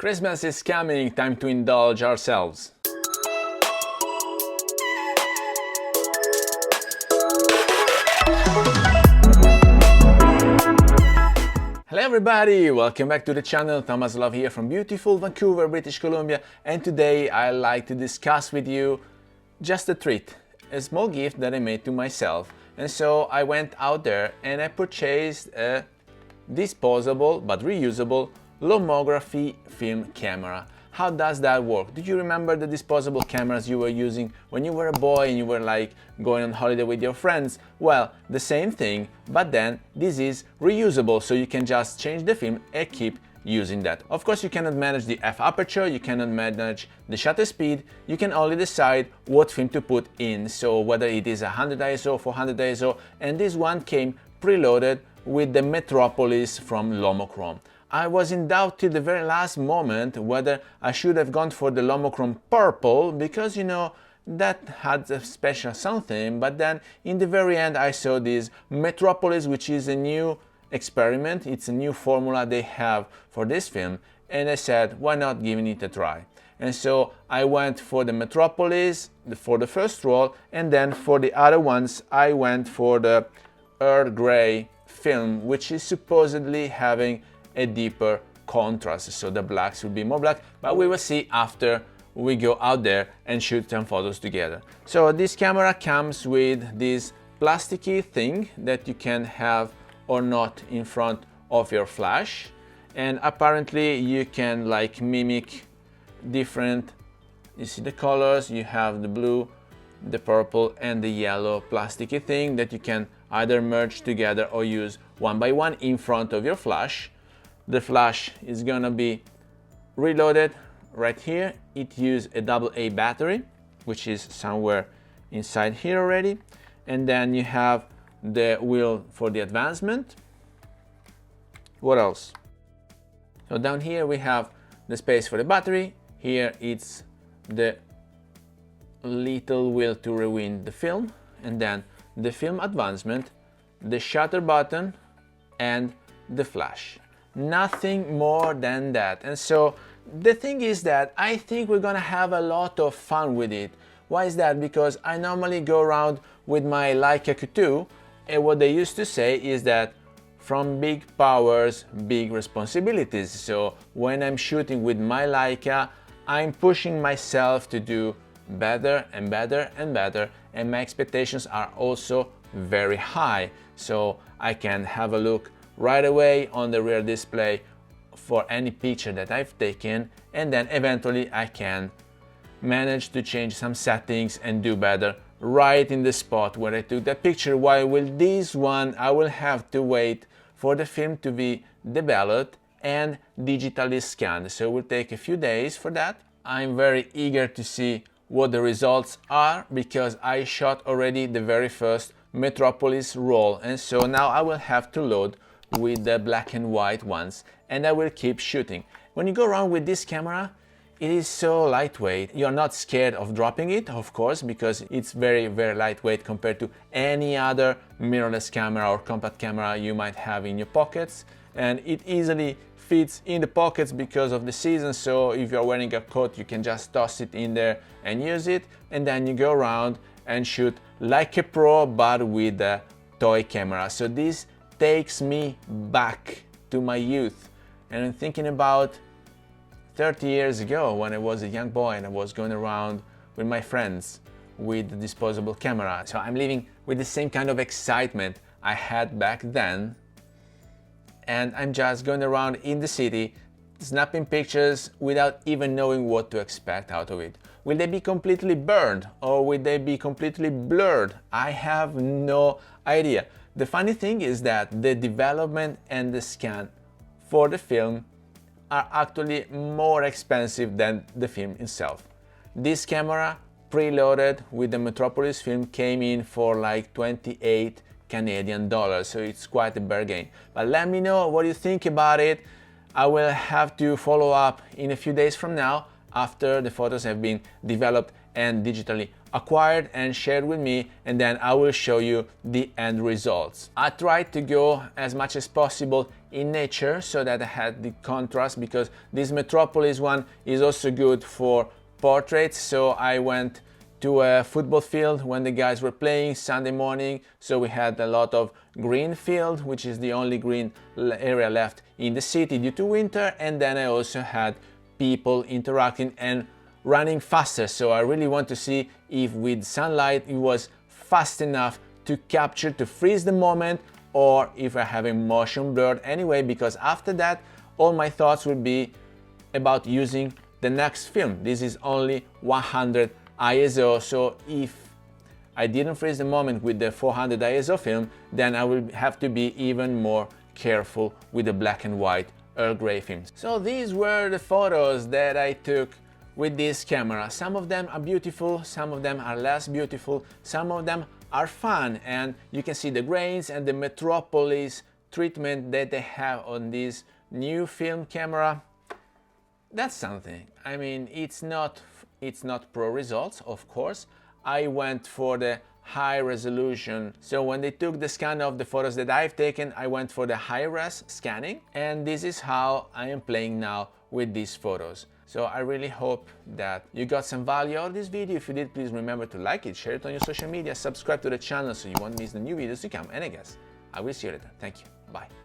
Christmas is coming, time to indulge ourselves. Hello everybody, welcome back to the channel. Thomas Love here from beautiful Vancouver, British Columbia, and today I'd like to discuss with you just a treat, a small gift that I made to myself. And so I went out there and I purchased a disposable but reusable Lomography film camera. How does that work? Do you remember the disposable cameras you were using when you were a boy and you were like going on holiday with your friends? Well, the same thing, but then this is reusable, so you can just change the film and keep using that. Of course, you cannot manage the f-aperture, you cannot manage the shutter speed, you can only decide what film to put in, so whether it is 100 ISO, 400 ISO, and this one came preloaded with the Metropolis from Lomochrome. I was in doubt till the very last moment whether I should have gone for the Lomochrome purple, because you know that had a special something, but then in the very end I saw this Metropolis, which is a new experiment, it's a new formula they have for this film, and I said, why not giving it a try? And so I went for the Metropolis for the first roll, and then for the other ones I went for the Earl Grey film, which is supposedly having a deeper contrast, so the blacks will be more black, but we will see after we go out there and shoot some photos together. So this camera comes with this plasticky thing that you can have or not in front of your flash, and apparently you can like mimic different, you see the colors, you have the blue, the purple and the yellow plasticky thing that you can either merge together or use one by one in front of your flash. The flash is gonna be reloaded right here. It uses a AA battery, which is somewhere inside here already. And then you have the wheel for the advancement. What else? So down here we have the space for the battery. Here it's the little wheel to rewind the film, and then the film advancement, the shutter button, and the flash. Nothing more than that. And so the thing is that I think we're gonna have a lot of fun with it. Why is that? Because I normally go around with my Leica Q2, and what they used to say is that from big powers, big responsibilities. So when I'm shooting with my Leica, I'm pushing myself to do better and better and better, and my expectations are also very high. So I can have a look right away on the rear display for any picture that I've taken, and then eventually I can manage to change some settings and do better right in the spot where I took that picture. While with this one I will have to wait for the film to be developed and digitally scanned, so it will take a few days for that. I'm very eager to see what the results are, because I shot already the very first Metropolis roll, and so now I will have to load with the black and white ones, and I will keep shooting. When you go around with this camera, it is so lightweight. You're not scared of dropping it, of course, because it's very, very lightweight compared to any other mirrorless camera or compact camera you might have in your pockets, and it easily fits in the pockets because of the season. So if you're wearing a coat, you can just toss it in there and use it, and then you go around and shoot like a pro, but with a toy camera. So this takes me back to my youth, and I'm thinking about 30 years ago when I was a young boy and I was going around with my friends with the disposable camera. So I'm living with the same kind of excitement I had back then, and I'm just going around in the city snapping pictures without even knowing what to expect out of it. Will they be completely burned or will they be completely blurred? I have no idea. The funny thing is that the development and the scan for the film are actually more expensive than the film itself. This camera preloaded with the Metropolis film came in for like 28 Canadian dollars, so it's quite a bargain. But let me know what you think about it. I will have to follow up in a few days from now after the photos have been developed and digitally acquired and shared with me, and then I will show you the end results. I tried to go as much as possible in nature so that I had the contrast, because this Metropolis one is also good for portraits. So I went to a football field when the guys were playing Sunday morning, so we had a lot of green field, which is the only green area left in the city due to winter, and then I also had people interacting and running faster. So I really want to see if with sunlight it was fast enough to capture, to freeze the moment, or if I have a motion blur anyway, because after that all my thoughts will be about using the next film. This is only 100 ISO, so if I didn't freeze the moment with the 400 ISO film, then I will have to be even more careful with the black and white Earl Grey films. So these were the photos that I took with this camera. Some of them are beautiful, some of them are less beautiful, some of them are fun, and you can see the grains and the Metropolis treatment that they have on this new film camera. That's something. I mean, it's not pro results, of course. I went for the high resolution. So when they took the scan of the photos that I've taken, I went for the high res scanning, and this is how I am playing now with these photos. So I really hope that you got some value out of this video. If you did, please remember to like it, share it on your social media, subscribe to the channel so you won't miss the new videos to come, and I guess I will see you later. Thank you. Bye.